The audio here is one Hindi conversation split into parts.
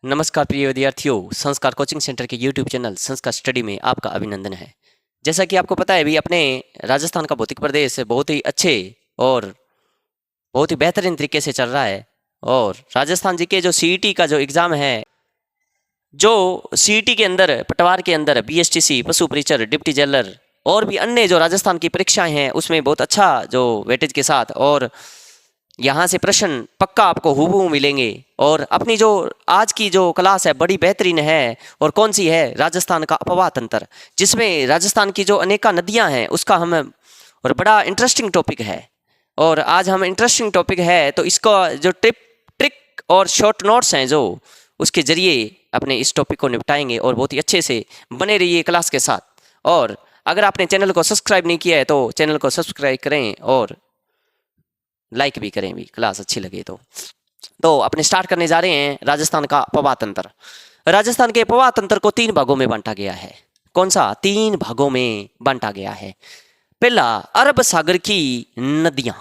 नमस्कार प्रिय विद्यार्थियों, संस्कार कोचिंग सेंटर के यूट्यूब चैनल संस्कार स्टडी में आपका अभिनंदन है। जैसा कि आपको पता है, अभी अपने राजस्थान का भौतिक प्रदेश बहुत ही अच्छे और बहुत ही बेहतरीन तरीके से चल रहा है। और राजस्थान जी के जो सीईटी का जो एग्ज़ाम है, जो सीईटी के अंदर पटवार के अंदर बीएसटीसी, पशु परिचर, डिप्टी जेलर और भी अन्य जो राजस्थान की परीक्षाएं हैं, उसमें बहुत अच्छा जो वेटेज के साथ और यहाँ से प्रश्न पक्का आपको हूबहू मिलेंगे। और अपनी जो आज की जो क्लास है बड़ी बेहतरीन है। और कौन सी है? राजस्थान का अपवाह तंत्र, जिसमें राजस्थान की जो अनेका नदियाँ हैं उसका हम और बड़ा इंटरेस्टिंग टॉपिक है। और आज हम इंटरेस्टिंग टॉपिक है तो इसका जो ट्रिक और शॉर्ट नोट्स हैं जो उसके ज़रिए अपने इस टॉपिक को निपटाएंगे और बहुत ही अच्छे से बने रहिए क्लास के साथ। और अगर आपने चैनल को सब्सक्राइब नहीं किया है तो चैनल को सब्सक्राइब करें और लाइक भी करें भी, क्लास अच्छी लगे तो अपने स्टार्ट करने जा रहे हैं राजस्थान का अपवाह तंत्र। राजस्थान के अपवाह तंत्र को 3 भागों में बांटा गया है। कौन सा? 3 भागों में बांटा गया है। पहला, अरब सागर की नदियां।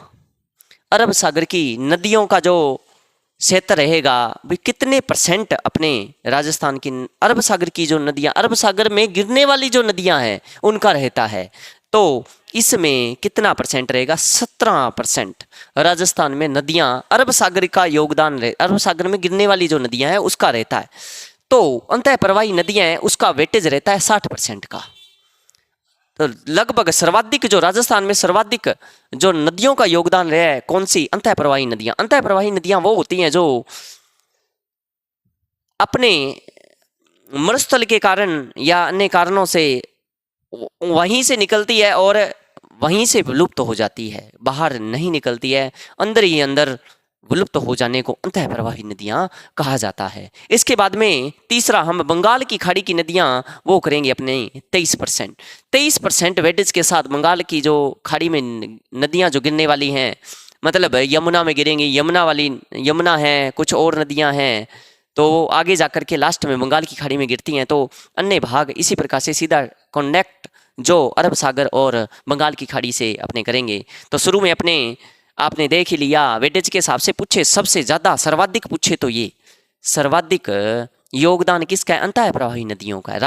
अरब सागर की नदियों का जो क्षेत्र रहेगा भी कितने परसेंट अपने राजस्थान की अरब सागर की जो नदियां, अरब सागर में गिरने वाली जो नदियां हैं उनका रहता है। तो इसमें कितना परसेंट रहेगा? 17% राजस्थान में नदियां अरब सागर का योगदान रहे, अरब सागर में गिरने वाली जो नदियां हैं उसका रहता है। तो अंतः प्रवाही नदियां हैं उसका वेटेज रहता है 60% का। तो लगभग सर्वाधिक जो राजस्थान में सर्वाधिक जो नदियों का योगदान रहा है, कौन सी? अंतः प्रवाही नदियां। अंतः प्रवाही नदियां वो होती हैं जो अपने मरुस्थल के कारण या अन्य कारणों से वहीं से निकलती है और वहीं से विलुप्त हो जाती है, बाहर नहीं निकलती है, अंदर ही अंदर विलुप्त हो जाने को अंतः प्रवाही नदियां कहा जाता है। इसके बाद में तीसरा हम बंगाल की खाड़ी की नदियां वो करेंगे अपने 23% वेटेज के साथ। बंगाल की जो खाड़ी में नदियां जो गिरने वाली हैं, मतलब यमुना में गिरेंगी, यमुना है, कुछ और नदियां हैं तो वो आगे जाकर के लास्ट में बंगाल की खाड़ी में गिरती हैं। तो अन्य भाग इसी प्रकार से सीधा कनेक्ट जो अरब सागर और बंगाल की खाड़ी से अपने करेंगे। तो शुरू में अपने आपने देख ही लिया, वेटेज के हिसाब से पूछे सबसे ज़्यादा सर्वाधिक पूछे तो ये सर्वाधिक योगदान किसका है? अंतः प्रवाही नदियों का है।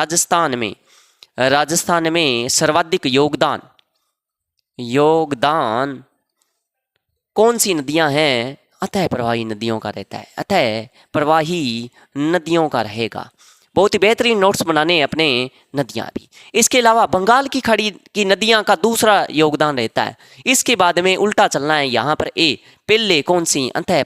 राजस्थान में सर्वाधिक योगदान कौन सी नदियां हैं? अतः प्रवाही नदियों का रहता है, अतः प्रवाही नदियों का रहेगा। बहुत ही बेहतरीन नोट्स बनाने हैं अपने नदियां भी। इसके अलावा बंगाल की खाड़ी की नदियां का दूसरा योगदान रहता है। इसके बाद में उल्टा चलना है यहाँ पर। पहले कौन सी? अंतः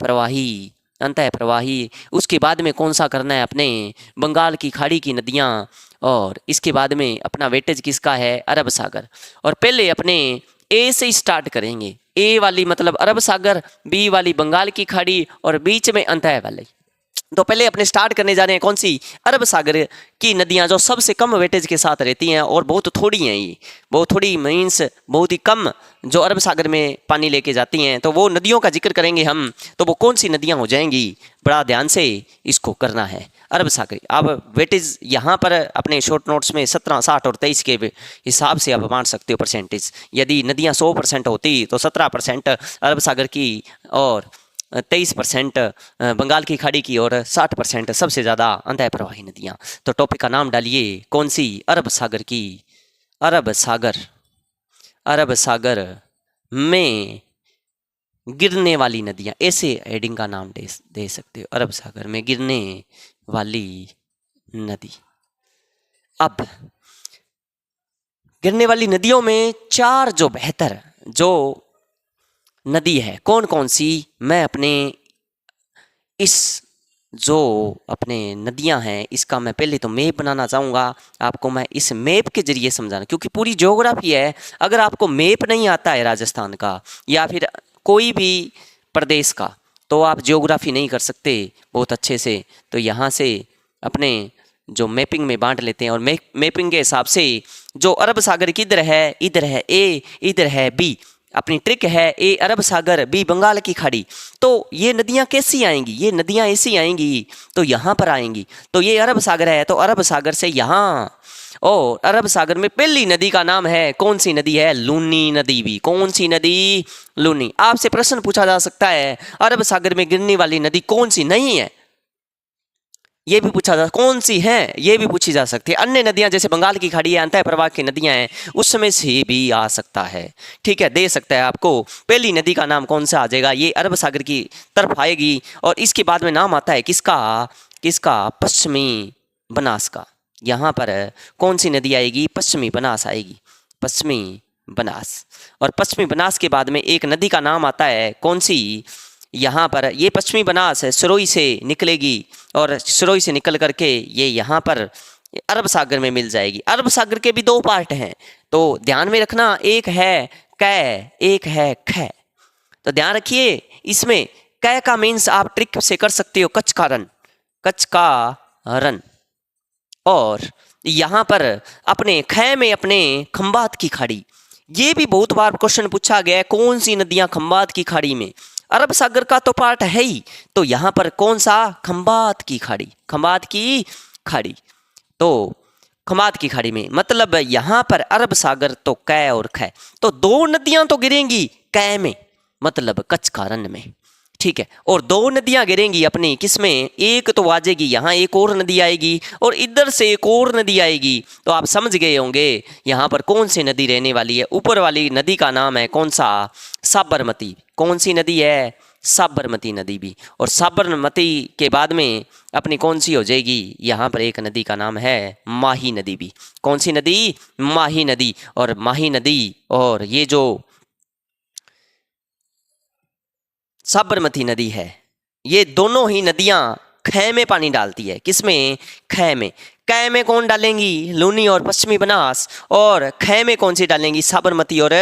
प्रवाही। उसके बाद में कौन सा करना है अपने? बंगाल की खाड़ी की नदियां। और इसके बाद में अपना वेटेज किसका है? अरब सागर। और पहले अपने ए से स्टार्ट करेंगे। ए वाली मतलब अरब सागर, बी वाली बंगाल की खाड़ी और बीच में अंतः वाली। तो पहले अपने स्टार्ट करने जा रहे हैं कौन सी? अरब सागर की नदियां जो सबसे कम वेटेज के साथ रहती हैं और बहुत थोड़ी हैं। ये बहुत थोड़ी मीन्स बहुत ही कम जो अरब सागर में पानी लेके जाती हैं। तो वो नदियों का जिक्र करेंगे हम। तो वो कौन सी नदियां हो जाएंगी? बड़ा ध्यान से इसको करना है। अरब सागर। अब वेटेज यहाँ पर अपने शॉर्ट नोट्स में 17, 60 और 23 के हिसाब से आप मान सकते हो परसेंटेज। यदि नदियाँ 100% होती तो 17% अरब सागर की और 23% बंगाल की खाड़ी की और 60% सबसे ज़्यादा अंतः प्रवाही नदियाँ। तो टॉपिक का नाम डालिए कौन सी? अरब सागर की। अरब सागर में गिरने वाली नदियाँ, ऐसे हेडिंग का नाम दे सकते हो, अरब सागर में गिरने वाली नदी। अब गिरने वाली नदियों में 4 जो बेहतर जो नदी है, कौन कौन सी? मैं अपने इस जो अपने नदियां हैं इसका मैं पहले तो मैप बनाना चाहूँगा आपको। मैं इस मैप के जरिए समझाना, क्योंकि पूरी ज्योग्राफी है। अगर आपको मैप नहीं आता है राजस्थान का या फिर कोई भी प्रदेश का, तो आप ज्योग्राफी नहीं कर सकते बहुत अच्छे से। तो यहाँ से अपने जो मैपिंग में बांट लेते हैं और मैपिंग के हिसाब से जो अरब सागर किधर है, इधर है ए, इधर है बी। अपनी ट्रिक है ए अरब सागर, बी बंगाल की खाड़ी। तो ये नदियाँ कैसी आएंगी? ये नदियाँ ऐसी आएंगी तो यहाँ पर आएंगी। तो ये अरब सागर है तो अरब सागर से यहाँ, और अरब सागर में पहली नदी का नाम है, कौन सी नदी है? लूनी नदी भी। कौन सी नदी? लूनी। आपसे प्रश्न पूछा जा सकता है अरब सागर में गिरने वाली नदी कौन सी नहीं है? ये भी पूछा जा, कौन सी है ये भी पूछी जा सकती है। अन्य नदियां जैसे बंगाल की खाड़ी है, अंतः प्रवाह की नदियां हैं, उसमें से भी आ सकता है। ठीक है, दे सकता है आपको। पहली नदी का नाम कौन सा आ जाएगा, ये अरब सागर की तरफ आएगी। और इसके बाद में नाम आता है किसका, किसका, पश्चिमी बनास का। यहाँ पर कौन सी नदी आएगी, पश्चिमी बनास आएगी, पश्चिमी बनास। और पश्चिमी बनास के बाद में एक नदी का नाम आता है कौन सी, यहाँ पर ये पश्चिमी बनास है, सिरोही से निकलेगी और सिरोही से निकल करके ये यहाँ पर अरब सागर में मिल जाएगी। अरब सागर के भी दो पार्ट हैं, तो ध्यान में रखना, एक है कै, एक है ख। तो ध्यान रखिए, इसमें कै का मीन्स आप ट्रिक से कर सकते हो, कच्छ का रन, कच्छ का रन। और यहाँ पर अपने ख में अपने खंबात की खाड़ी, ये भी बहुत बार क्वेश्चन पूछा गया है, कौन सी नदियां खंबात की खाड़ी में, अरब सागर का तो पार्ट है ही, तो यहाँ पर कौन सा, खंबात की खाड़ी, खंबात की खाड़ी। तो खंबात की खाड़ी में मतलब यहाँ पर अरब सागर तो कै और ख, तो दो नदियां तो गिरेंगी कै में, मतलब कच्छ का रन में। ठीक है, और दो नदियां गिरेंगी अपनी किसमें, एक तो आ जाएगी यहाँ, एक और नदी आएगी और इधर से एक और नदी आएगी। तो आप समझ गए होंगे यहाँ पर कौन सी नदी रहने वाली है। ऊपर वाली नदी का नाम है कौन सा, साबरमती। कौन सी नदी है, साबरमती नदी भी। और साबरमती के बाद में अपनी कौन सी हो जाएगी, यहाँ पर एक नदी का नाम है माही नदी भी। कौन सी नदी, माही नदी। और माही नदी और ये जो साबरमती नदी है, ये दोनों ही नदियां ख में पानी डालती है। किसमें, ख में। कै में कौन डालेंगी, लूनी और पश्चिमी बनास। और ख में कौन सी डालेंगी, साबरमती और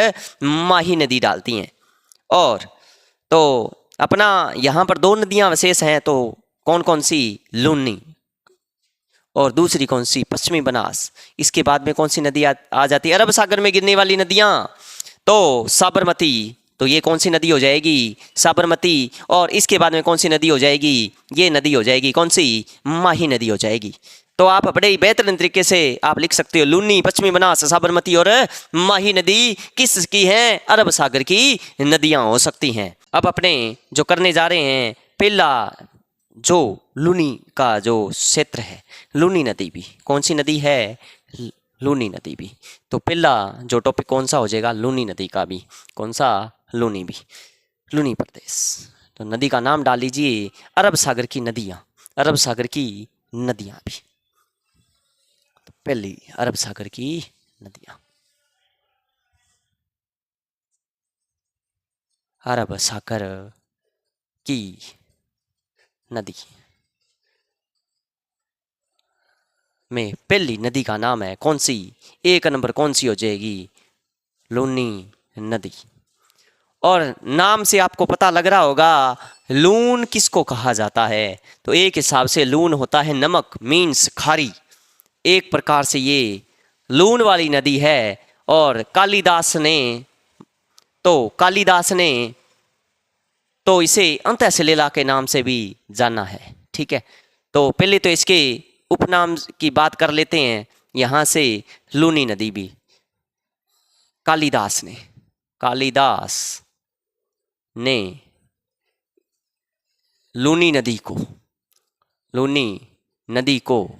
माही नदी डालती हैं। और तो अपना यहाँ पर दो नदियां विशेष हैं, तो कौन कौन सी, लूनी और दूसरी कौन सी, पश्चिमी बनास। इसके बाद में कौन सी नदी आ जाती है, अरब सागर में गिरने वाली नदियां, तो साबरमती। तो ये कौन सी नदी हो जाएगी, साबरमती। और इसके बाद में कौन सी नदी हो जाएगी, ये नदी हो जाएगी कौन सी, माही नदी हो जाएगी। तो आप बड़े ही बेहतरीन तरीके से आप लिख सकते हो, लूनी, पश्चिमी बनास, साबरमती और माही नदी किस की हैं, अरब सागर की नदियां हो सकती हैं। अब अपने जो करने जा रहे हैं, पहला जो लूनी का जो क्षेत्र है, लूनी नदी भी, कौन सी नदी है, लूनी नदी भी। तो पहला जो टॉपिक कौन सा हो जाएगा, लूनी नदी का भी, कौन सा, लूनी भी, लूनी प्रदेश। तो नदी का नाम डाल लीजिए, अरब सागर की नदियां, अरब सागर की नदियां भी। तो पहली अरब सागर की नदियां, अरब सागर की नदी में पहली नदी का नाम है कौन सी, एक नंबर कौन सी हो जाएगी, लूनी नदी। और नाम से आपको पता लग रहा होगा लून किसको कहा जाता है। तो एक हिसाब से लून होता है नमक, मीन्स खारी, एक प्रकार से ये लून वाली नदी है। और कालिदास ने तो इसे अंतःसलीला के नाम से भी जाना है। ठीक है, तो पहले तो इसके उपनाम की बात कर लेते हैं। यहाँ से लूनी नदी भी कालिदास ने लूनी नदी को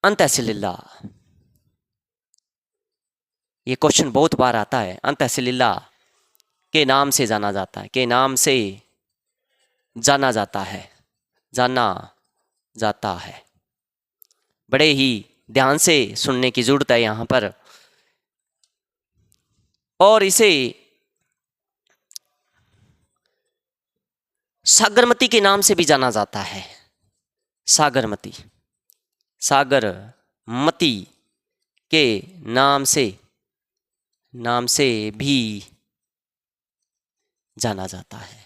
अंतःसलीला, ये क्वेश्चन बहुत बार आता है, अंतःसलीला के नाम से जाना जाता है, के नाम से जाना जाता है। बड़े ही ध्यान से सुनने की जरूरत है यहाँ पर। और इसे सागरमती के नाम से भी जाना जाता है, सागरमती के नाम से भी जाना जाता है।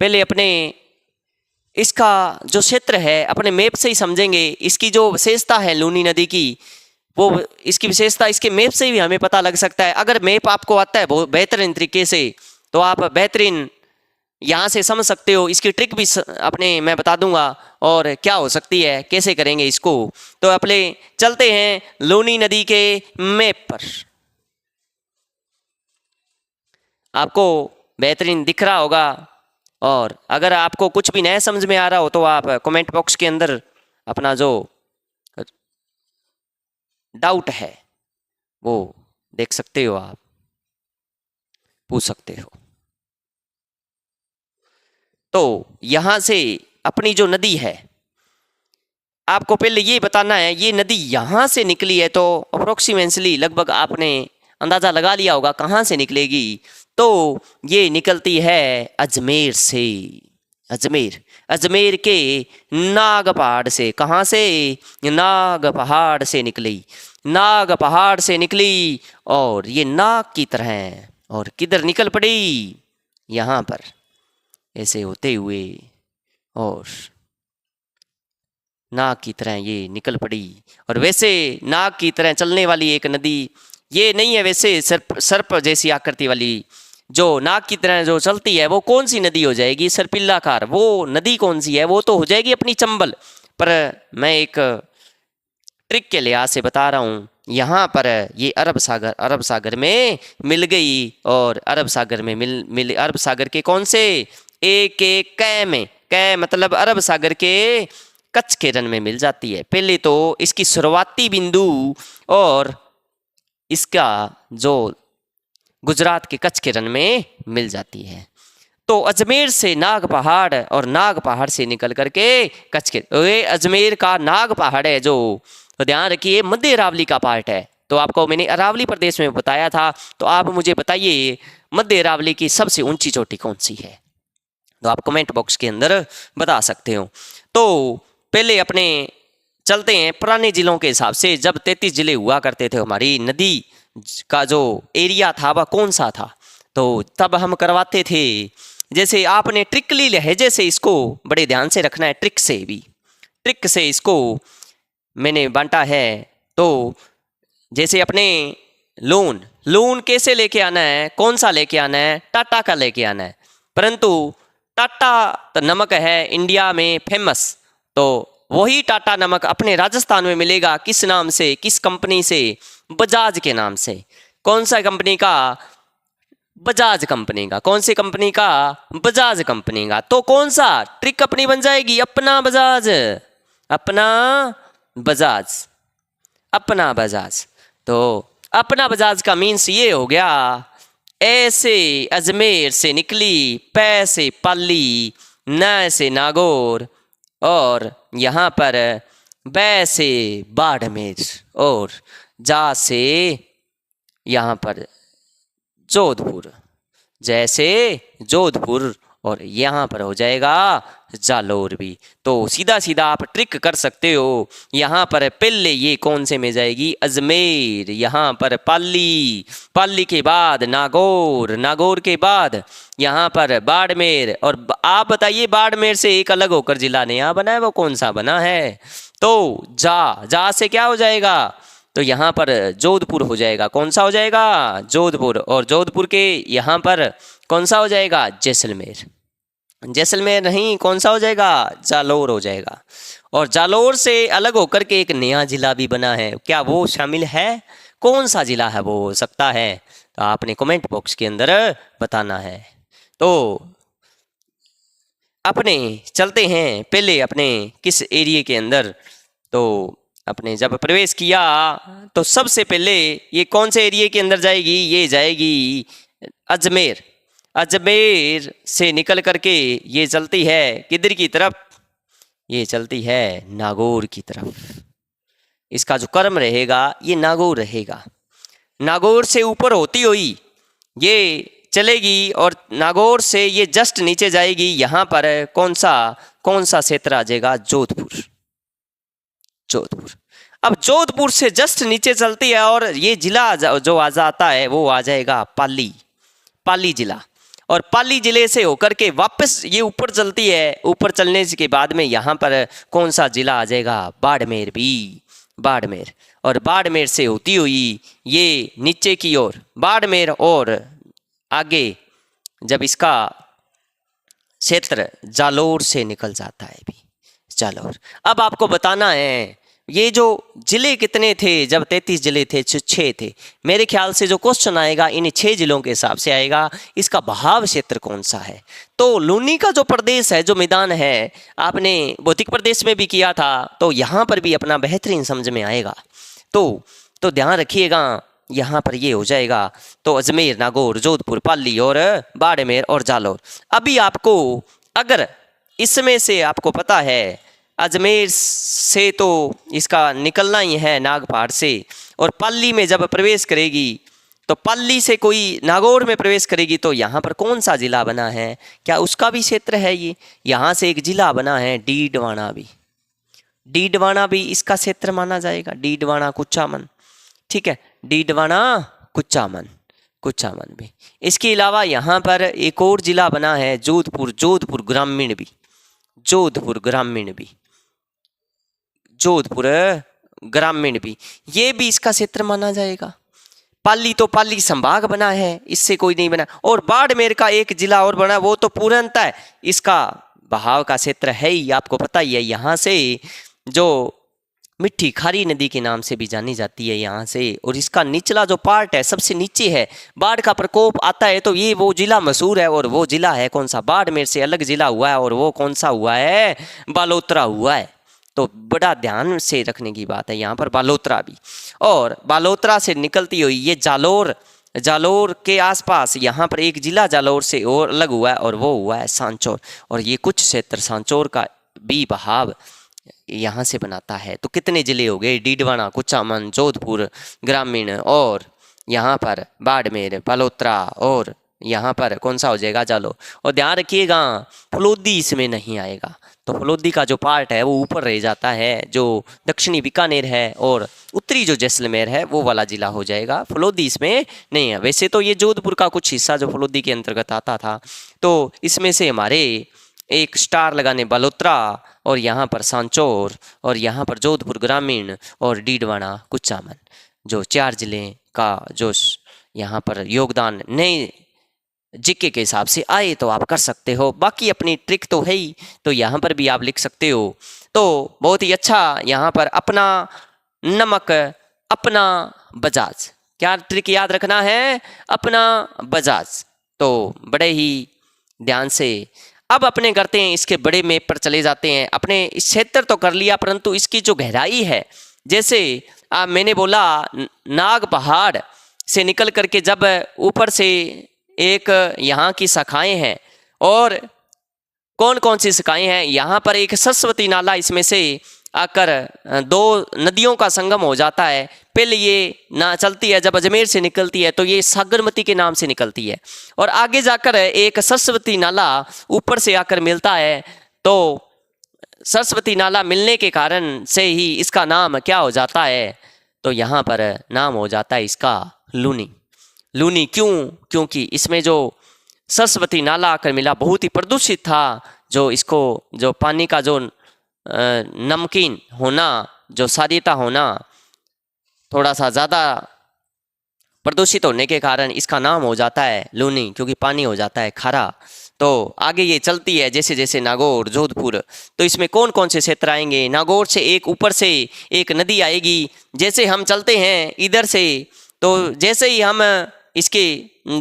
पहले अपने इसका जो क्षेत्र है अपने मैप से ही समझेंगे। इसकी जो विशेषता है लूनी नदी की, वो इसकी विशेषता इसके मैप से भी हमें पता लग सकता है। अगर मैप आपको आता है बहुत बेहतरीन तरीके से, तो आप बेहतरीन यहाँ से समझ सकते हो। इसकी ट्रिक भी अपने मैं बता दूंगा और क्या हो सकती है, कैसे करेंगे इसको। तो अपने चलते हैं लूनी नदी के मैप पर। आपको बेहतरीन दिख रहा होगा और अगर आपको कुछ भी नया समझ में आ रहा हो तो आप कमेंट बॉक्स के अंदर अपना जो डाउट है वो देख सकते हो, आप पूछ सकते हो। तो यहां से अपनी जो नदी है, आपको पहले ये बताना है ये नदी यहां से निकली है, तो अप्रोक्सीमेटली लगभग आपने अंदाजा लगा लिया होगा कहां से निकलेगी। तो ये निकलती है अजमेर से। अजमेर, अजमेर के नाग पहाड़ से। कहां से? नाग पहाड़ से निकली। नाग पहाड़ से निकली और ये नाग की तरह है, और किधर निकल पड़ी? यहाँ पर ऐसे होते हुए और नाग की तरह ये निकल पड़ी। और वैसे नाग की तरह चलने वाली एक नदी ये नहीं है, वैसे सर्प सर्प जैसी आकृति वाली जो नाग की तरह जो चलती है वो कौन सी नदी हो जाएगी? सर्पिलाकार वो नदी कौन सी है? वो तो हो जाएगी अपनी चंबल। पर मैं एक ट्रिक के लिहाज से बता रहा हूँ, यहाँ पर ये अरब सागर में मिल गई। और अरब सागर में मिल अरब सागर के कौन से? एक एक कै में, कै मतलब अरब सागर के कच्छ के रन में मिल जाती है। पहले तो इसकी शुरुआती बिंदु और इसका जो गुजरात के कच्छ के रन में मिल जाती है। तो अजमेर से नाग पहाड़ और नाग पहाड़ से निकल करके कच्छ के, ये अजमेर का नाग पहाड़ है जो, तो ध्यान रखिए मध्य अरावली का पार्ट है। तो आपको मैंने अरावली प्रदेश में बताया था, तो आप मुझे बताइए मध्य अरावली की सबसे ऊंची चोटी कौन सी है? तो आप कमेंट बॉक्स के अंदर बता सकते हो। तो पहले अपने चलते हैं पुराने जिलों के हिसाब से। जब 33 जिले हुआ करते थे, हमारी नदी का जो एरिया था वह कौन सा था? तो तब हम करवाते थे, जैसे आपने ट्रिकली लहजे से इसको बड़े ध्यान से रखना है, ट्रिक से भी, ट्रिक से इसको मैंने बांटा है। तो जैसे अपने लोन, लोन कैसे लेके आना है? कौन सा लेके आना है? टाटा का लेके आना है। परंतु टाटा नमक है इंडिया में फेमस, तो वही टाटा नमक अपने राजस्थान में मिलेगा किस नाम से? किस कंपनी से? बजाज के नाम से। कौन सा कंपनी का? बजाज कंपनी का। कौन सी कंपनी का? बजाज कंपनी का। तो कौन सा ट्रिक अपनी बन जाएगी? अपना बजाज, अपना बजाज, अपना बजाज। तो अपना बजाज का मीन्स ये हो गया, ऐसे अजमेर से निकली, पै से पाली, न से नागौर, और यहाँ पर बै से बाड़मेर, और जा से यहाँ पर जोधपुर, जैसे जोधपुर, और यहाँ पर हो जाएगा जालोर भी। तो सीधा सीधा आप ट्रिक कर सकते हो। यहाँ पर पहले ये कौन से में जाएगी? अजमेर, यहाँ पर पाली, पाली के बाद नागौर, नागौर के बाद यहाँ पर बाड़मेर। और आप बताइए बाड़मेर से एक अलग होकर जिला नया बना है, वो कौन सा बना है? तो जा से क्या हो जाएगा? तो यहाँ पर जोधपुर हो जाएगा। कौन सा हो जाएगा? जोधपुर। और जोधपुर के यहाँ पर कौन सा हो जाएगा? जैसलमेर। जैसलमेर नहीं, कौन सा हो जाएगा? जालोर हो जाएगा। और जालोर से अलग होकर के एक नया जिला भी बना है, क्या वो शामिल है? कौन सा जिला है वो हो सकता है? तो आपने कमेंट बॉक्स के अंदर बताना है। तो अपने चलते हैं पहले अपने किस एरिया के अंदर। तो अपने जब प्रवेश किया तो सबसे पहले ये कौन से एरिया के अंदर जाएगी? ये जाएगी अजमेर। अजमेर से निकल करके ये चलती है किधर की तरफ? ये चलती है नागौर की तरफ। इसका जो कर्म रहेगा ये नागौर रहेगा। नागौर से ऊपर होती हुई ये चलेगी और नागौर से ये जस्ट नीचे जाएगी। यहाँ पर कौन सा क्षेत्र आ जाएगा? जोधपुर, जोधपुर। अब जोधपुर से जस्ट नीचे चलती है और ये जिला जो आ जाता है वो आ जाएगा पाली, पाली जिला। और पाली जिले से होकर के वापस ये ऊपर चलती है। ऊपर चलने के बाद में यहाँ पर कौन सा जिला आ जाएगा? बाड़मेर भी, बाड़मेर। और बाड़मेर से होती हुई ये नीचे की ओर बाड़मेर, और आगे जब इसका क्षेत्र जालोर से निकल जाता है भी, जालोर। अब आपको बताना है ये जो जिले कितने थे, जब 33 जिले थे 6 थे। मेरे ख्याल से जो क्वेश्चन आएगा इन 6 जिलों के हिसाब से आएगा, इसका बहाव क्षेत्र कौन सा है। तो लूनी का जो प्रदेश है, जो मैदान है, आपने भौतिक प्रदेश में भी किया था, तो यहाँ पर भी अपना बेहतरीन समझ में आएगा। तो ध्यान रखिएगा, यहाँ पर ये हो जाएगा। तो अजमेर, नागौर, जोधपुर, पाली और बाड़मेर और जालौर। अभी आपको अगर इसमें से आपको पता है अजमेर से तो इसका निकलना ही है नागपाड़ से, और पाली में जब प्रवेश करेगी तो पाली से कोई नागौर में प्रवेश करेगी तो यहाँ पर कौन सा जिला बना है, क्या उसका भी क्षेत्र है ये। यहाँ से एक जिला बना है डीडवाना भी, डीडवाना भी इसका क्षेत्र माना जाएगा। डीडवाना, कुचामन, ठीक है, डीडवाना, कुचामन, कुचामन भी। इसके अलावा यहाँ पर एक और जिला बना है जोधपुर, जोधपुर ग्रामीण भी, जोधपुर ग्रामीण भी, जोधपुर ग्रामीण भी, ये भी इसका क्षेत्र माना जाएगा। पाली तो पाली संभाग बना है, इससे कोई नहीं बना। और बाड़मेर का एक जिला और बना, वो तो पूर्णतः इसका बहाव का क्षेत्र है ही, आपको पता ही है। यहाँ से जो मिट्टी खारी नदी के नाम से भी जानी जाती है यहाँ से, और इसका निचला जो पार्ट है सबसे नीचे है, बाढ़ का प्रकोप आता है तो ये वो जिला मशहूर है। और वो जिला है कौन सा, बाड़मेर से अलग जिला हुआ है, और वो कौन सा हुआ है, बालोतरा हुआ है। तो बड़ा ध्यान से रखने की बात है यहाँ पर, बालोतरा भी। और बालोतरा से निकलती हुई ये जालोर, जालोर के आसपास यहाँ पर एक जिला जालोर से और अलग हुआ है, और वो हुआ है सांचौर। और ये कुछ क्षेत्र सांचौर का भी बहाव यहाँ से बनाता है। तो कितने जिले हो गए, डीडवाना, कुचामन, जोधपुर ग्रामीण, और यहाँ पर बाड़मेर, बालोतरा, और यहाँ पर कौन सा हो जाएगा, जालोर। और ध्यान रखिएगा फलोदी इसमें नहीं आएगा। तो फलोदी का जो पार्ट है वो ऊपर रह जाता है, जो दक्षिणी बीकानेर है और उत्तरी जो जैसलमेर है वो वाला जिला हो जाएगा। फलोदी इसमें नहीं है। वैसे तो ये जोधपुर का कुछ हिस्सा जो फलोदी के अंतर्गत आता था, तो इसमें से हमारे एक स्टार लगाने बालोतरा, और यहाँ पर सांचौर, और यहाँ पर जोधपुर ग्रामीण और डीडवाना, कुचामन, जो 4 जिले का जो यहाँ पर योगदान नए जीके के हिसाब से आए तो आप कर सकते हो। बाकी अपनी ट्रिक तो है ही, तो यहाँ पर भी आप लिख सकते हो। तो बहुत ही अच्छा, यहाँ पर अपना नमक, अपना बजाज, क्या ट्रिक याद रखना है, अपना बजाज। तो बड़े ही ध्यान से अब अपने करते हैं, इसके बड़े मैप पर चले जाते हैं। अपने इस क्षेत्र तो कर लिया, परंतु इसकी जो गहराई है, जैसे मैंने बोला नाग पहाड़ से निकल करके जब ऊपर से एक यहाँ की शाखाएं हैं, और कौन कौन सी शाखाएं हैं, यहाँ पर एक सरस्वती नाला इसमें से आकर 2 नदियों का संगम हो जाता है। पहले ये ना चलती है, जब अजमेर से निकलती है तो ये सागरमती के नाम से निकलती है, और आगे जाकर एक सरस्वती नाला ऊपर से आकर मिलता है। तो सरस्वती नाला मिलने के कारण से ही इसका नाम क्या हो जाता है, तो यहाँ पर नाम हो जाता है इसका लूनी। लूनी क्यों, क्योंकि इसमें जो सरस्वती नाला आकर मिला बहुत ही प्रदूषित था, जो इसको जो पानी का जो नमकीन होना, जो सादिता होना, थोड़ा सा ज़्यादा प्रदूषित होने के कारण इसका नाम हो जाता है लूनी, क्योंकि पानी हो जाता है खारा। तो आगे ये चलती है जैसे जैसे नागौर, जोधपुर, तो इसमें कौन कौन से क्षेत्र आएंगे। नागौर से एक ऊपर से एक नदी आएगी, जैसे हम चलते हैं इधर से, तो जैसे ही हम इसके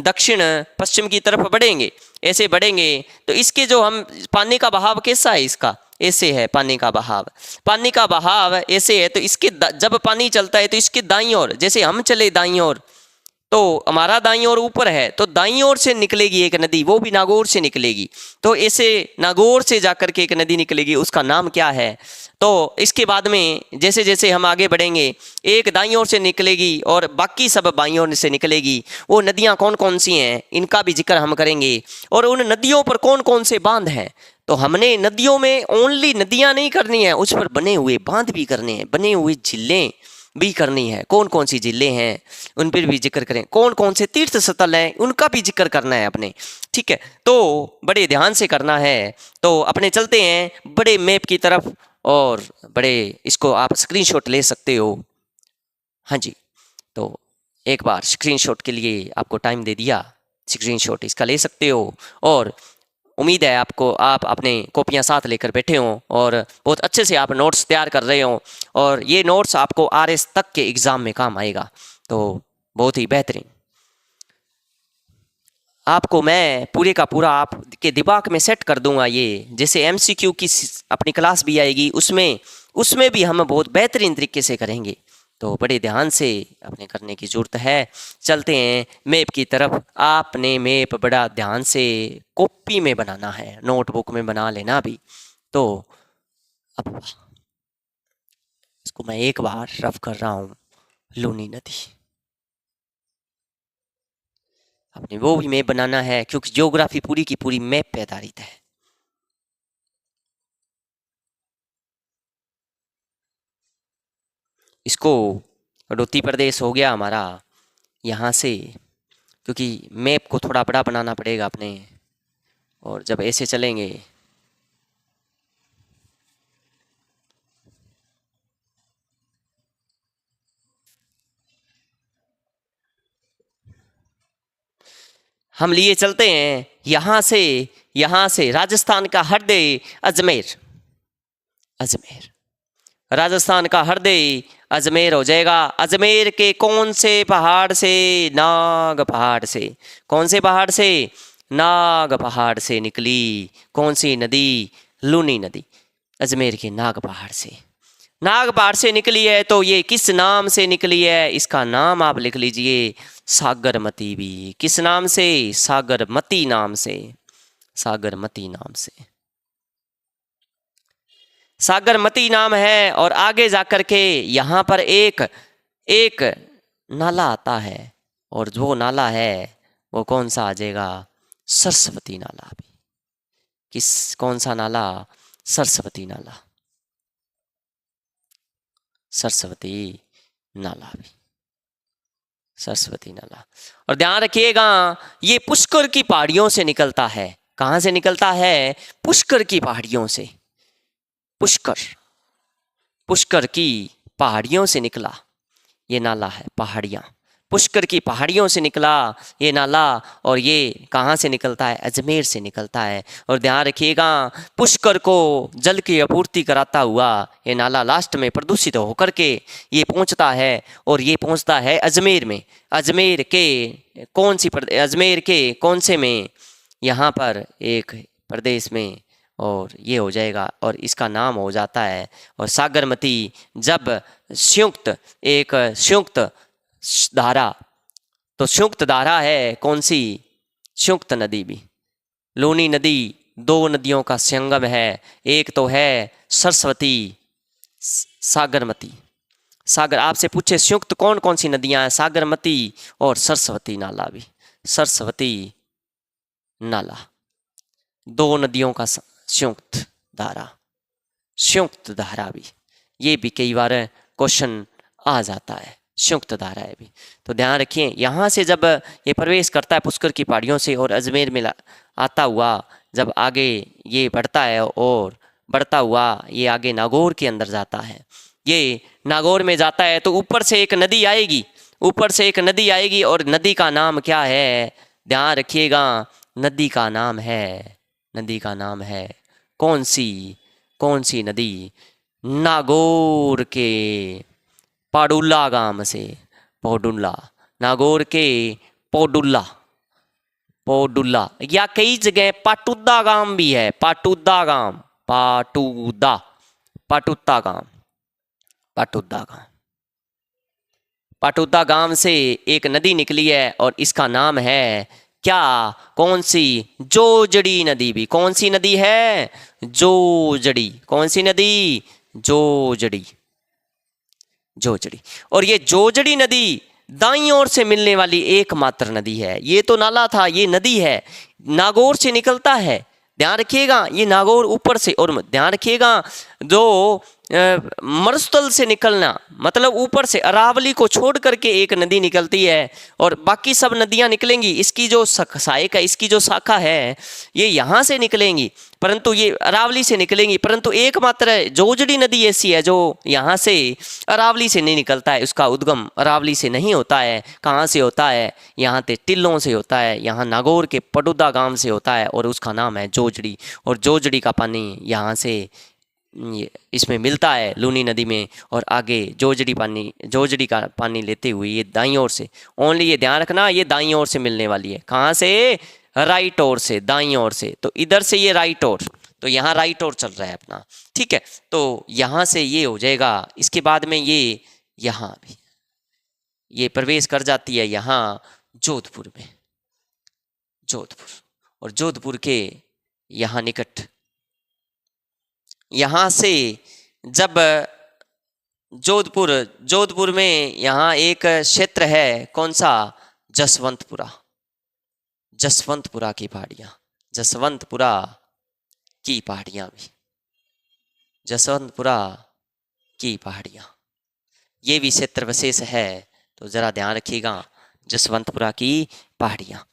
दक्षिण पश्चिम की तरफ बढ़ेंगे, ऐसे बढ़ेंगे, तो इसके जो हम पानी का बहाव कैसा है, इसका ऐसे है पानी का बहाव। पानी का बहाव ऐसे है, तो इसके जब पानी चलता है तो इसके दाईं ओर, जैसे हम चले दाईं ओर, तो हमारा दाईं ओर ऊपर है, तो दाईं ओर से निकलेगी एक नदी, वो भी नागौर से निकलेगी। तो ऐसे नागौर से जाकर के एक नदी निकलेगी, उसका नाम क्या है। तो इसके बाद में जैसे जैसे हम आगे बढ़ेंगे, एक दाईं ओर से निकलेगी और बाकी सब बाईं ओर से निकलेगी। वो नदियाँ कौन कौन सी हैं, इनका भी जिक्र हम करेंगे, और उन नदियों पर कौन कौन से बांध हैं। तो हमने नदियों में ओनली नदियाँ नहीं करनी है, उस पर बने हुए बांध भी करने हैं, बने हुए झीलें भी करनी है। कौन कौन सी झीलें हैं उन पर भी जिक्र करें, कौन कौन से तीर्थ स्थल हैं उनका भी जिक्र करना है अपने, ठीक है। तो बड़े ध्यान से करना है। तो अपने चलते हैं बड़े मैप की तरफ, और बड़े इसको आप स्क्रीनशॉट ले सकते हो। हाँ जी, तो एक बार स्क्रीनशॉट के लिए आपको टाइम दे दिया, स्क्रीनशॉट इसका ले सकते हो। और उम्मीद है आपको आप अपने कॉपियाँ साथ लेकर बैठे हों और बहुत अच्छे से आप नोट्स तैयार कर रहे हों और ये नोट्स आपको RS तक के एग्ज़ाम में काम आएगा। तो बहुत ही बेहतरीन। आपको मैं पूरे का पूरा आपके दिमाग में सेट कर दूंगा। ये जैसे MCQ की अपनी क्लास भी आएगी, उसमें भी हम बहुत बेहतरीन तरीके से करेंगे। तो बड़े ध्यान से अपने करने की ज़रूरत है। चलते हैं मैप की तरफ। आपने मैप बड़ा ध्यान से कॉपी में बनाना है, नोटबुक में बना लेना भी। तो अब इसको मैं एक बार रफ कर रहा हूँ। लूनी नदी, आपने वो भी मैप बनाना है क्योंकि ज्योग्राफी पूरी की पूरी मैप पे आधारित है। इसको हड़ौती प्रदेश हो गया हमारा यहाँ से, क्योंकि मैप को थोड़ा बड़ा बनाना पड़ेगा अपने। और जब ऐसे चलेंगे हम लिए चलते हैं यहाँ से राजस्थान का हृदय अजमेर। अजमेर, राजस्थान का हृदय अजमेर हो जाएगा। अजमेर के कौन से पहाड़ से? नाग पहाड़ से। कौन से पहाड़ से? नाग पहाड़ से निकली कौन सी नदी? लूनी नदी। अजमेर के नाग पहाड़ से, नाग पहाड़ से निकली है। तो ये किस नाम से निकली है? इसका नाम आप लिख लीजिए, सागरमती भी। किस नाम से? सागरमती नाम से। सागरमती नाम से, सागरमती नाम है। और आगे जाकर के यहाँ पर एक एक नाला आता है, और जो नाला है वो कौन सा आ जाएगा? सरस्वती नाला भी। कौन सा नाला? सरस्वती नाला। सरस्वती नाला भी, सरस्वती नाला। और ध्यान रखिएगा, ये पुष्कर की पहाड़ियों से निकलता है। कहाँ से निकलता है? पुष्कर की पहाड़ियों से। पुष्कर, पुष्कर की पहाड़ियों से निकला ये नाला है। पहाड़ियाँ, पुष्कर की पहाड़ियों से निकला ये नाला। और ये कहाँ से निकलता है? अजमेर से निकलता है। और ध्यान रखिएगा, पुष्कर को जल की आपूर्ति कराता हुआ ये नाला लास्ट में प्रदूषित होकर के ये पहुँचता है, और ये पहुँचता है अजमेर में। अजमेर के अजमेर के कौन से में? यहाँ पर एक प्रदेश में, और ये हो जाएगा, और इसका नाम हो जाता है। और सागरमती जब संयुक्त धारा, तो संयुक्त धारा है कौन सी? संयुक्त नदी भी। लूनी नदी दो नदियों का संगम है, एक तो है सरस्वती, सागरमती। सागर आपसे पूछे संयुक्त कौन कौन सी नदियां हैं? सागरमती और सरस्वती नाला भी। सरस्वती नाला, दो नदियों का संयुक्त धारा, संयुक्त धारा भी। ये भी कई बार क्वेश्चन आ जाता है, संयुक्त धारा है भी। तो ध्यान रखिए, यहाँ से जब ये प्रवेश करता है पुष्कर की पहाड़ियों से और अजमेर में आता हुआ जब आगे ये बढ़ता है, और बढ़ता हुआ ये आगे नागौर के अंदर जाता है। ये नागौर में जाता है तो ऊपर से एक नदी आएगी, ऊपर से एक नदी आएगी, और नदी का नाम क्या है? ध्यान रखिएगा, नदी का नाम है, नदी का नाम है कौन सी नदी? नागौर के पाडुला गांव से। पौडुला, नागौर के पौडुला, पौडुला, या कई जगह पाटुदा गांव भी है। पाटुदा गांव, पाटुदा, पाटुदा गांव, पाटुदा गांव। पाटुदा गांव से एक नदी निकली है, और इसका नाम है क्या? कौन सी? जोजड़ी नदी भी। कौन सी नदी है? जोजड़ी। कौन सी नदी? जोजड़ी, जोजड़ी। और ये जोजड़ी नदी दाईं ओर से मिलने वाली एकमात्र नदी है। ये तो नाला था, ये नदी है, नागौर से निकलता है। ध्यान रखिएगा, ये नागौर ऊपर से। और ध्यान रखिएगा, जो मरुस्थल से निकलना, मतलब ऊपर से अरावली को छोड़ करके एक नदी निकलती है और बाकी सब नदियां निकलेंगी, इसकी जो सहायक है, इसकी जो शाखा है ये यहाँ से निकलेंगी, परंतु ये अरावली से निकलेंगी, परंतु एकमात्र जोजड़ी नदी ऐसी है जो यहाँ से अरावली से नहीं निकलता है, उसका उद्गम अरावली से नहीं होता है। कहाँ से होता है? यहाँ पे टिल्लों से होता है, यहाँ नागौर के पडुदा गांव से होता है और उसका नाम है जोजड़ी। और जोजड़ी का पानी यहाँ से इसमें मिलता है लूनी नदी में, और आगे जोजड़ी का पानी लेते हुए ये दाईं ओर से, ओनली ये ध्यान रखना ये दाईं ओर से मिलने वाली है। कहाँ से? राइट ओर से, दाईं ओर से। तो इधर से ये राइट ओर, तो यहाँ राइट ओर चल रहा है अपना, ठीक है। तो यहाँ से ये हो जाएगा, इसके बाद में ये यहाँ भी ये प्रवेश कर जाती है यहाँ जोधपुर में, जोधपुर, और जोधपुर के यहाँ निकट, यहाँ से जब जोधपुर में यहाँ एक क्षेत्र है, कौन सा? जसवंतपुरा, जसवंतपुरा की पहाड़ियाँ, जसवंतपुरा की पहाड़ियाँ भी, जसवंतपुरा की पहाड़ियाँ, ये भी क्षेत्र विशेष है, तो ज़रा ध्यान रखिएगा जसवंतपुरा की पहाड़ियाँ।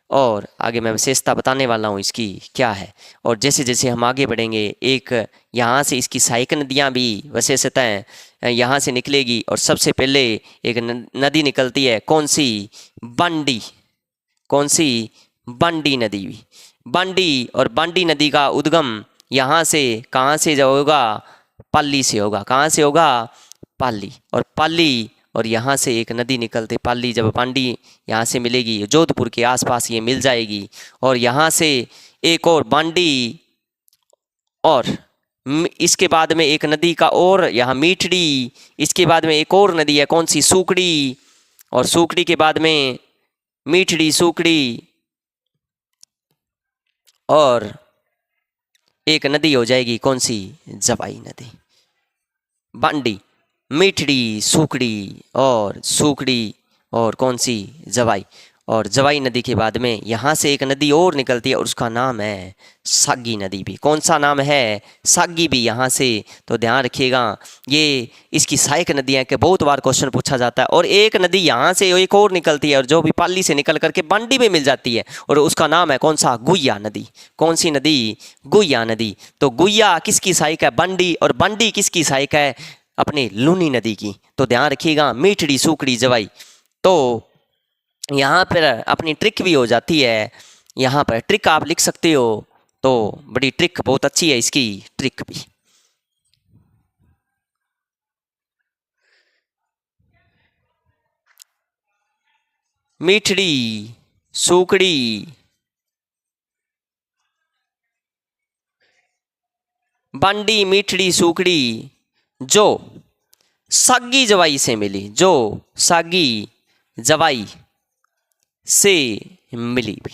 और आगे मैं विशेषता बताने वाला हूँ इसकी क्या है। और जैसे जैसे हम आगे बढ़ेंगे, एक यहाँ से इसकी सहायक नदियाँ भी विशेषताएँ यहाँ से निकलेगी। और सबसे पहले एक नदी निकलती है, कौन सी? बांडी, कौन सी? बांडी नदी। बांडी, और बांडी नदी का उद्गम यहाँ से कहाँ से जो होगा? पाली से होगा। कहाँ से होगा? पाली। और पाली, और यहाँ से एक नदी निकलते पाली, जब बांडी यहाँ से मिलेगी, जोधपुर के आसपास ये मिल जाएगी। और यहाँ से एक और बांडी, और इसके बाद में एक नदी का और यहाँ मीठड़ी, इसके बाद में एक और नदी है, कौन सी? सूकड़ी, और सूकड़ी के बाद में मीठड़ी, सूकड़ी, और एक नदी हो जाएगी, कौन सी? जवाई नदी। बांडी, मीठड़ी, सूकड़ी और कौन सी? जवाई। और जवाई नदी के बाद में यहाँ से एक नदी और निकलती है और उसका नाम है सागी नदी भी। कौन सा नाम है? सागी भी यहाँ से। तो ध्यान रखिएगा, ये इसकी सहायक नदियाँ के बहुत बार क्वेश्चन पूछा जाता है। और एक नदी यहाँ से एक और निकलती है, और जो भी पाली से निकल करके बांडी में मिल जाती है, और उसका नाम है कौन सा? गुइया नदी। कौन सी नदी? गुइया नदी। तो गुइया किसकी सहायक है? बांडी। और बांडी किसकी सहायक है? अपने लूनी नदी की। तो ध्यान रखिएगा, मीठड़ी, सूकड़ी, जवाई। तो यहाँ पर अपनी ट्रिक भी हो जाती है, यहाँ पर ट्रिक आप लिख सकते हो, तो बड़ी ट्रिक बहुत अच्छी है इसकी ट्रिक भी। मीठड़ी, सूकड़ी, बांडी, मीठड़ी, सूकड़ी जो सागी जवाई से मिली, जो सागी जवाई से मिली भी।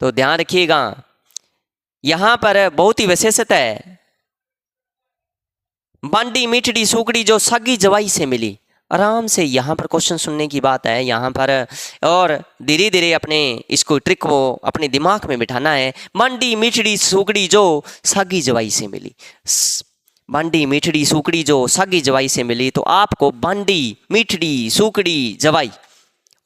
तो ध्यान रखिएगा, यहां पर बहुत ही विशेषता है, बांडी, मीठड़ी, सूकड़ी जो सागी जवाई से मिली। आराम से यहाँ पर क्वेश्चन सुनने की बात है यहाँ पर, और धीरे धीरे अपने इसको ट्रिक को अपने दिमाग में बिठाना है। बांडी, मीठड़ी, सूकड़ी जो सागी जवाई से मिली, बांडी, मीठड़ी, सूकड़ी जो सागी जवाई से मिली। तो आपको बांडी, मीठड़ी, सूकड़ी, जवाई,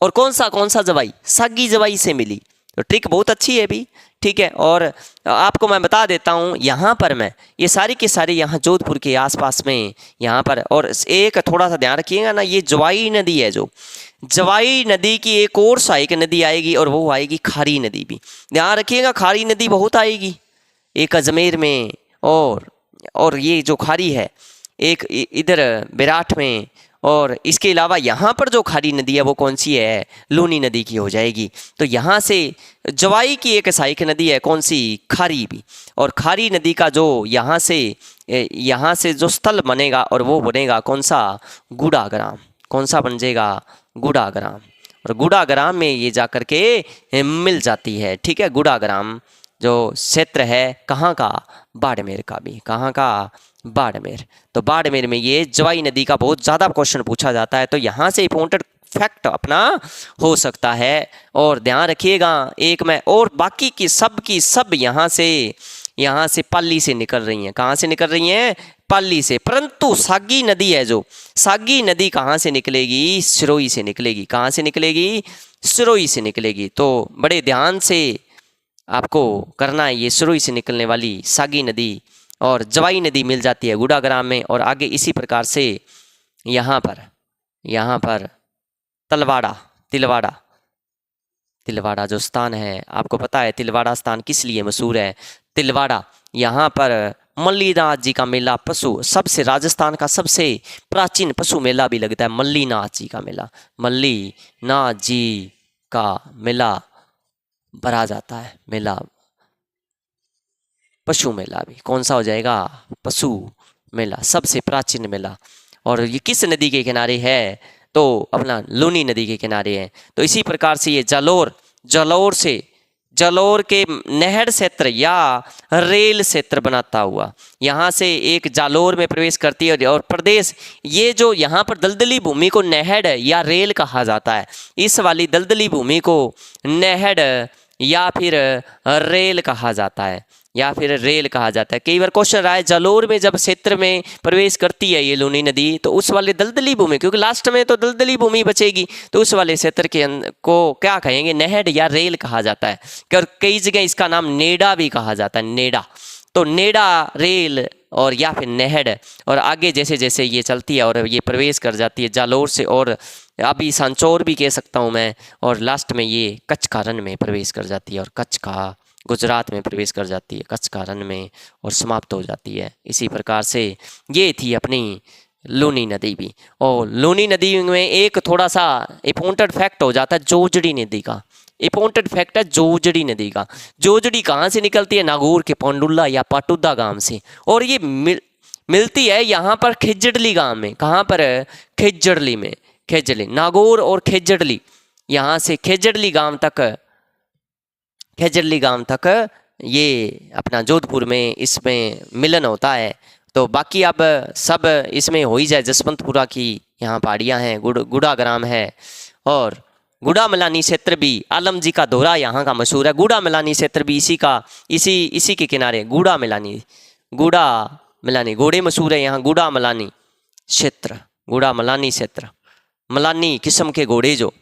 और कौन सा जवाई? सागी जवाई से मिली। तो ट्रिक बहुत अच्छी है भी, ठीक है। और आपको मैं बता देता हूँ, यहाँ पर मैं ये सारी के सारी यहाँ जोधपुर के आसपास में यहाँ पर, और एक थोड़ा सा ध्यान रखिएगा ना, ये जवाई नदी है, जो जवाई नदी की एक और सहायक नदी आएगी, और वो आएगी खारी नदी भी। ध्यान रखिएगा, खारी नदी बहुत आएगी, एक अजमेर में, और ये जो खारी है एक इधर बेराठ में, और इसके अलावा यहाँ पर जो खारी नदी है वो कौन सी है? लूनी नदी की हो जाएगी। तो यहाँ से जवाई की एक सहायक नदी है, कौन सी? खारी भी। और खारी नदी का जो यहाँ से जो स्थल बनेगा, और वो बनेगा कौन सा? गुड़ाग्राम। कौन सा बन जाएगा? गुड़ाग्राम। और गुड़ाग्राम में ये जा कर के मिल जाती है, ठीक है। गुड़ाग्राम जो क्षेत्र है कहाँ का? बाड़मेर का भी। कहाँ का? बाड़मेर। तो बाड़मेर में ये जवाई नदी का बहुत ज़्यादा क्वेश्चन पूछा जाता है, तो यहाँ से इंपॉर्टेंट फैक्ट अपना हो सकता है। और ध्यान रखिएगा, एक मैं और बाकी की सब यहाँ से यहाँ से पाली से निकल रही हैं। कहाँ से निकल रही हैं? पाली से। परंतु सागी नदी है जो, सागी नदी कहाँ से निकलेगी? सिरोही से निकलेगी। कहाँ से निकलेगी? सिरोही से निकलेगी। तो बड़े ध्यान से आपको करना है, ये सिरोही से निकलने वाली सागी नदी और जवाई नदी मिल जाती है गुड़ाग्राम में। और आगे इसी प्रकार से यहाँ पर तिलवाड़ा जो स्थान है, आपको पता है तिलवाड़ा स्थान किस लिए मशहूर है? तिलवाड़ा, यहाँ पर मल्लीनाथ जी का मेला, पशु सबसे, राजस्थान का सबसे प्राचीन पशु मेला भी लगता है, मल्लीनाथ जी का मेला। मल्लीनाथ जी का मेला भरा जाता है, मेला, पशु मेला भी कौन सा हो जाएगा? पशु मेला, सबसे प्राचीन मेला। और ये किस नदी के किनारे है? तो अपना लूनी नदी के किनारे है। तो इसी प्रकार से ये जालोर के नहर क्षेत्र या रेल क्षेत्र बनाता हुआ यहाँ से एक जालोर में प्रवेश करती है। और प्रदेश, ये जो यहाँ पर दलदली भूमि को नहर या रेल कहा जाता है, इस वाली दलदली भूमि को नहर या फिर रेल कहा जाता है, या फिर रेल कहा जाता है। कई बार क्वेश्चन रहा है, जालोर में जब क्षेत्र में प्रवेश करती है ये लूनी नदी, तो उस वाले दलदली भूमि, क्योंकि लास्ट में तो दलदली भूमि बचेगी, तो उस वाले क्षेत्र के को क्या कहेंगे? नहर या रेल कहा जाता है। और कई जगह इसका नाम नेडा भी कहा जाता है, नेडा। तो नेडा, रेल और या फिर नहर। और आगे जैसे जैसे ये चलती है और ये प्रवेश कर जाती है जालोर से, और अभी सांचौर भी कह सकता हूँ मैं, और लास्ट में ये कच्छ का रण में प्रवेश कर जाती है, और कच्छ का, गुजरात में प्रवेश कर जाती है, कच्छ का रण में, और समाप्त हो जाती है। इसी प्रकार से ये थी अपनी लूनी नदी भी। और लूनी नदी में एक थोड़ा सा इंपॉर्टेंट फैक्ट हो जाता है जोजड़ी नदी का। इंपॉर्टेंट फैक्ट है जोजड़ी नदी का। जोजड़ी कहाँ से निकलती है? नागौर के पांडुल्ला या पाटुदा गांव से। और ये मिलती है यहाँ पर खेजड़ली गांव में। कहाँ पर? खेजड़ली में। खेजड़ली, नागौर और खेजड़ली, यहाँ से खेजड़ली गांव तक ये अपना जोधपुर में इसमें मिलन होता है। तो बाकी अब सब इसमें हो ही जाए। जसवंतपुरा की यहाँ पहाड़ियाँ हैं, गुड़ाग्राम है, और गुड़ा मलानी क्षेत्र भी, आलम जी का दोहरा यहाँ का मशहूर है। गुड़ा मलानी क्षेत्र भी इसी के किनारे, गुड़ा मलानी घोड़े मशहूर है यहाँ। गुड़ा मलानी क्षेत्र, मलानी किस्म के घोड़े जो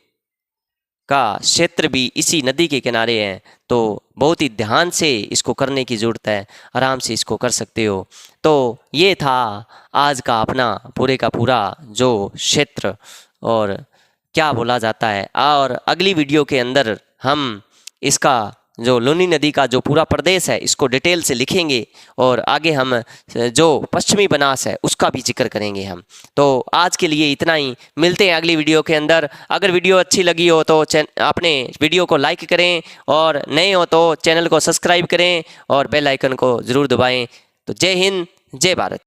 का क्षेत्र भी इसी नदी के किनारे है। तो बहुत ही ध्यान से इसको करने की ज़रूरत है, आराम से इसको कर सकते हो। तो ये था आज का अपना पूरे का पूरा जो क्षेत्र और क्या बोला जाता है। और अगली वीडियो के अंदर हम इसका जो लूनी नदी का जो पूरा प्रदेश है इसको डिटेल से लिखेंगे, और आगे हम जो पश्चिमी बनास है उसका भी जिक्र करेंगे हम। तो आज के लिए इतना ही, मिलते हैं अगली वीडियो के अंदर। अगर वीडियो अच्छी लगी हो तो अपने वीडियो को लाइक करें, और नए हो तो चैनल को सब्सक्राइब करें और बेल आइकन को ज़रूर दबाएं। तो जय हिंद, जय भारत।